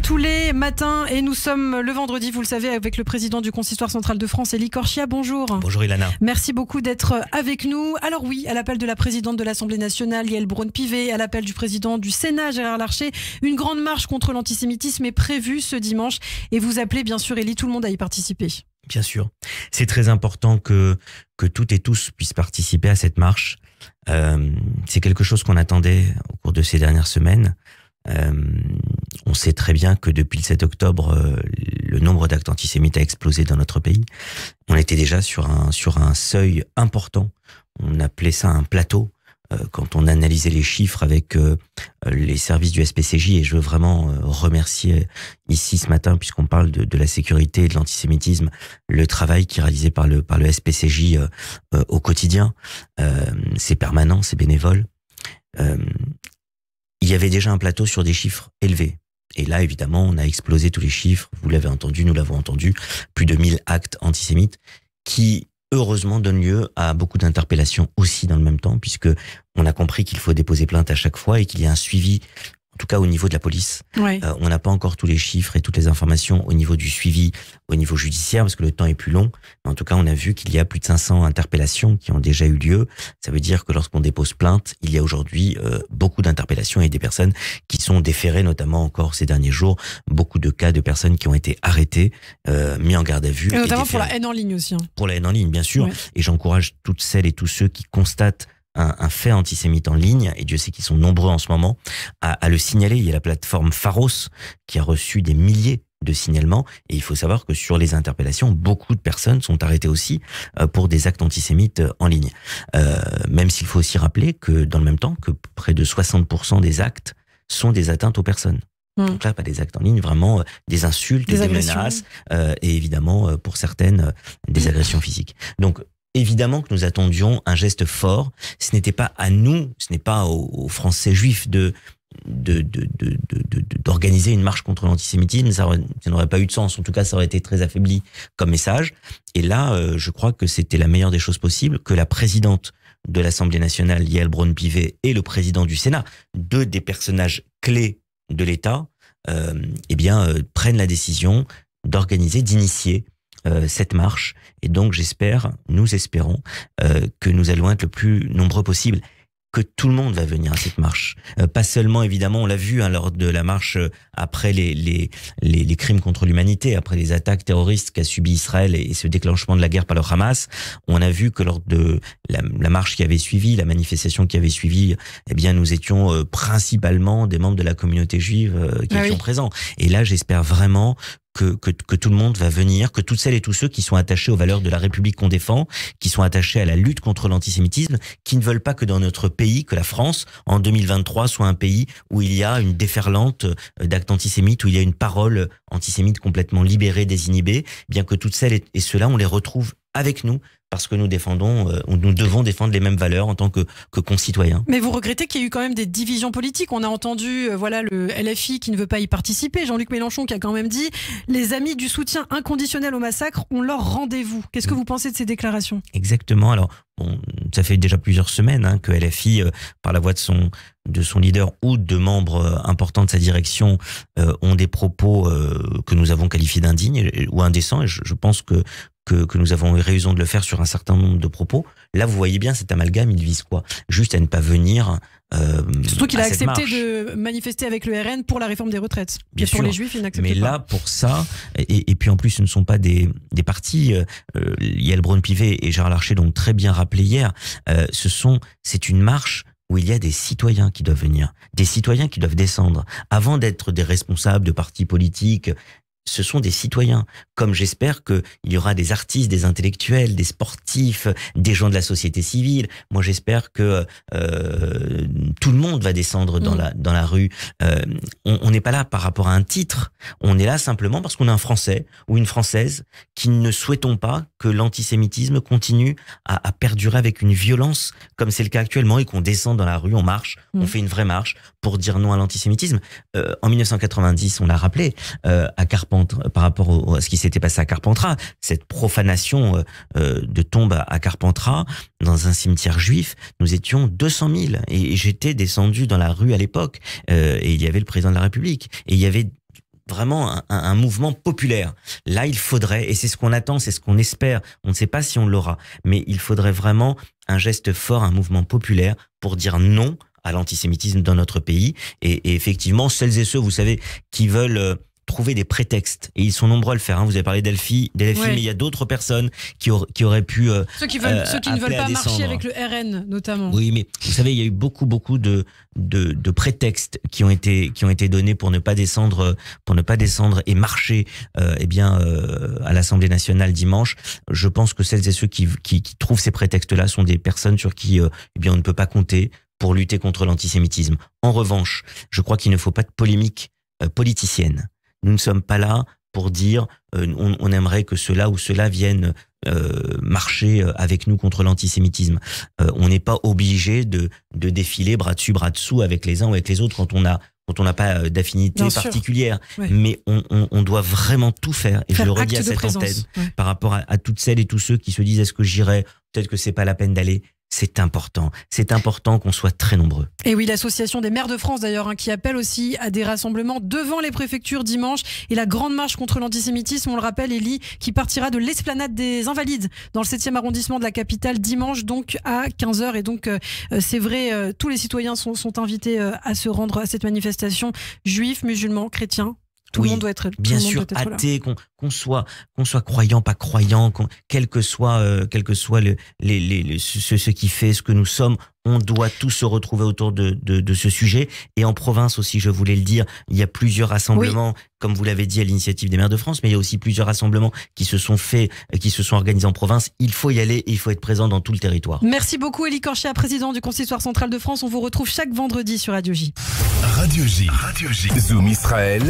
tous les matins et nous sommes le vendredi, vous le savez, avec le président du Consistoire central de France, Elie Korchia. Bonjour. Bonjour Ilana. Merci beaucoup d'être avec nous. Alors oui, à l'appel de la présidente de l'Assemblée nationale, Yael Braun-Pivet, à l'appel du président du Sénat, Gérard Larcher, une grande marche contre l'antisémitisme est prévue ce dimanche et vous appelez bien sûr, Elie, tout le monde à y participer. Bien sûr. C'est très important que toutes et tous puissent participer à cette marche. C'est quelque chose qu'on attendait au cours de ces dernières semaines. On sait très bien que depuis le 7 octobre, le nombre d'actes antisémites a explosé dans notre pays. On était déjà sur un seuil important. On appelait ça un plateau quand on analysait les chiffres avec les services du SPCJ. Et je veux vraiment remercier ici ce matin, puisqu'on parle de la sécurité et de l'antisémitisme, le travail qui est réalisé par le SPCJ au quotidien. C'est permanent, c'est bénévole. Il y avait déjà un plateau sur des chiffres élevés. Et là, évidemment, on a explosé tous les chiffres. Vous l'avez entendu, nous l'avons entendu. Plus de 1000 actes antisémites qui, heureusement, donnent lieu à beaucoup d'interpellations aussi dans le même temps, puisque on a compris qu'il faut déposer plainte à chaque fois et qu'il y a un suivi, en tout cas au niveau de la police. Ouais. On n'a pas encore tous les chiffres et toutes les informations au niveau du suivi, au niveau judiciaire, parce que le temps est plus long. Mais en tout cas, on a vu qu'il y a plus de 500 interpellations qui ont déjà eu lieu. Ça veut dire que lorsqu'on dépose plainte, il y a aujourd'hui beaucoup d'interpellations et des personnes qui sont déférées, notamment encore ces derniers jours, beaucoup de cas de personnes qui ont été arrêtées, mis en garde à vue. Et notamment pour la haine en ligne aussi. Pour la haine en ligne, bien sûr. Ouais. Et j'encourage toutes celles et tous ceux qui constatent un fait antisémite en ligne, et Dieu sait qu'ils sont nombreux en ce moment, à le signaler. Il y a la plateforme Pharos qui a reçu des milliers de signalements, et il faut savoir que sur les interpellations, beaucoup de personnes sont arrêtées aussi pour des actes antisémites en ligne. Même s'il faut aussi rappeler que dans le même temps, que près de 60% des actes sont des atteintes aux personnes. Donc là, pas des actes en ligne, vraiment des insultes, des menaces, et évidemment, pour certaines, des agressions physiques. Donc, évidemment que nous attendions un geste fort. Ce n'était pas à nous, ce n'est pas aux Français juifs d'organiser une marche contre l'antisémitisme. Ça n'aurait pas eu de sens. En tout cas, ça aurait été très affaibli comme message. Et là, je crois que c'était la meilleure des choses possibles que la présidente de l'Assemblée nationale, Yael Braun-Pivet, et le président du Sénat, deux des personnages clés de l'État, prennent la décision d'organiser, d'initier cette marche. Et donc nous espérons que nous allons être le plus nombreux possible, que tout le monde va venir à cette marche. Pas seulement, évidemment, on l'a vu lors de la marche après les crimes contre l'humanité, après les attaques terroristes qu'a subi Israël et ce déclenchement de la guerre par le Hamas. On a vu que lors de la marche qui avait suivi, la manifestation qui avait suivi, eh bien, nous étions principalement des membres de la communauté juive qui étions présents. Et là, j'espère vraiment que tout le monde va venir, que toutes celles et tous ceux qui sont attachés aux valeurs de la République qu'on défend, qui sont attachés à la lutte contre l'antisémitisme, qui ne veulent pas que dans notre pays, que la France, en 2023, soit un pays où il y a une déferlante d'actes antisémites, où il y a une parole antisémite complètement libérée, désinhibée, bien que toutes celles et ceux-là, on les retrouve avec nous, parce que nous devons défendre les mêmes valeurs en tant que concitoyens. Mais vous regrettez qu'il y ait eu quand même des divisions politiques. On a entendu le LFI qui ne veut pas y participer, Jean-Luc Mélenchon qui a quand même dit « Les amis du soutien inconditionnel au massacre ont leur rendez-vous ». Qu'est-ce que vous pensez de ces déclarations ? Exactement. Alors, ça fait déjà plusieurs semaines que LFI, par la voix de son leader ou de membres importants de sa direction, ont des propos que nous avons qualifiés d'indignes ou indécents. Et je pense que nous avons eu raison de le faire sur un certain nombre de propos. Là, vous voyez bien cet amalgame, il vise quoi ? Juste à ne pas venir surtout qu'il a accepté marche. De manifester avec le RN pour la réforme des retraites. Bien sûr, pour les juifs, il n'accepte pas. Mais là, pour ça, et puis en plus, ce ne sont pas des partis. Yael Braun-Pivet et Gérard Larcher l'ont très bien rappelé hier. C'est une marche où il y a des citoyens qui doivent venir, des citoyens qui doivent descendre. Avant d'être des responsables de partis politiques, ce sont des citoyens. Comme j'espère qu'il y aura des artistes, des intellectuels, des sportifs, des gens de la société civile. Moi, j'espère que tout le monde va descendre dans la rue. On n'est pas là par rapport à un titre. On est là simplement parce qu'on est un Français ou une Française qui ne souhaitons pas que l'antisémitisme continue à perdurer avec une violence comme c'est le cas actuellement et qu'on descend dans la rue, on marche, on fait une vraie marche pour dire non à l'antisémitisme. En 1990, on l'a rappelé, à Carpentras, par rapport à ce qui s'était passé à Carpentras, cette profanation de tombes à Carpentras, dans un cimetière juif, nous étions 200 000 et j'étais descendu dans la rue à l'époque et il y avait le président de la République et il y avait vraiment un mouvement populaire. Là, il faudrait, et c'est ce qu'on attend, c'est ce qu'on espère, on ne sait pas si on l'aura, mais il faudrait vraiment un geste fort, un mouvement populaire pour dire non à l'antisémitisme dans notre pays. Et effectivement, celles et ceux, vous savez, qui veulent trouver des prétextes, et ils sont nombreux à le faire. Vous avez parlé d'Elfi, mais il y a d'autres personnes qui auraient pu ceux qui ne veulent pas marcher avec le RN notamment. Oui, mais vous savez, il y a eu beaucoup de prétextes qui ont été donnés pour ne pas descendre et marcher à l'Assemblée nationale dimanche. Je pense que celles et ceux qui trouvent ces prétextes-là sont des personnes sur qui on ne peut pas compter pour lutter contre l'antisémitisme. En revanche, je crois qu'il ne faut pas de polémique politicienne. Nous ne sommes pas là pour dire on aimerait que cela ou cela vienne marcher avec nous contre l'antisémitisme. On n'est pas obligé de défiler bras dessus, bras dessous avec les uns ou avec les autres quand on n'a pas d'affinité particulière. Ouais. Mais on doit vraiment tout faire. Et je le redis à cette antenne, par rapport à toutes celles et tous ceux qui se disent est-ce que j'irai, peut-être que c'est pas la peine d'aller. C'est important. C'est important qu'on soit très nombreux. Et oui, l'association des maires de France d'ailleurs, qui appelle aussi à des rassemblements devant les préfectures dimanche. Et la grande marche contre l'antisémitisme, on le rappelle, Élie, qui partira de l'esplanade des Invalides dans le 7e arrondissement de la capitale dimanche, donc à 15h. Et donc, c'est vrai, tous les citoyens sont invités à se rendre à cette manifestation, juifs, musulmans, chrétiens. Tout le monde doit être bien sûr athée, qu'on soit croyant, pas croyant, quel que soit ce qui fait ce que nous sommes, on doit tous se retrouver autour de ce sujet. Et en province aussi, je voulais le dire, il y a plusieurs rassemblements, comme vous l'avez dit, à l'initiative des maires de France, mais il y a aussi plusieurs rassemblements qui se sont organisés en province. Il faut y aller et il faut être présent dans tout le territoire. Merci beaucoup, Élie Corchia, président du Consistoire central de France. On vous retrouve chaque vendredi sur Radio J. Radio J. Zoom Israël.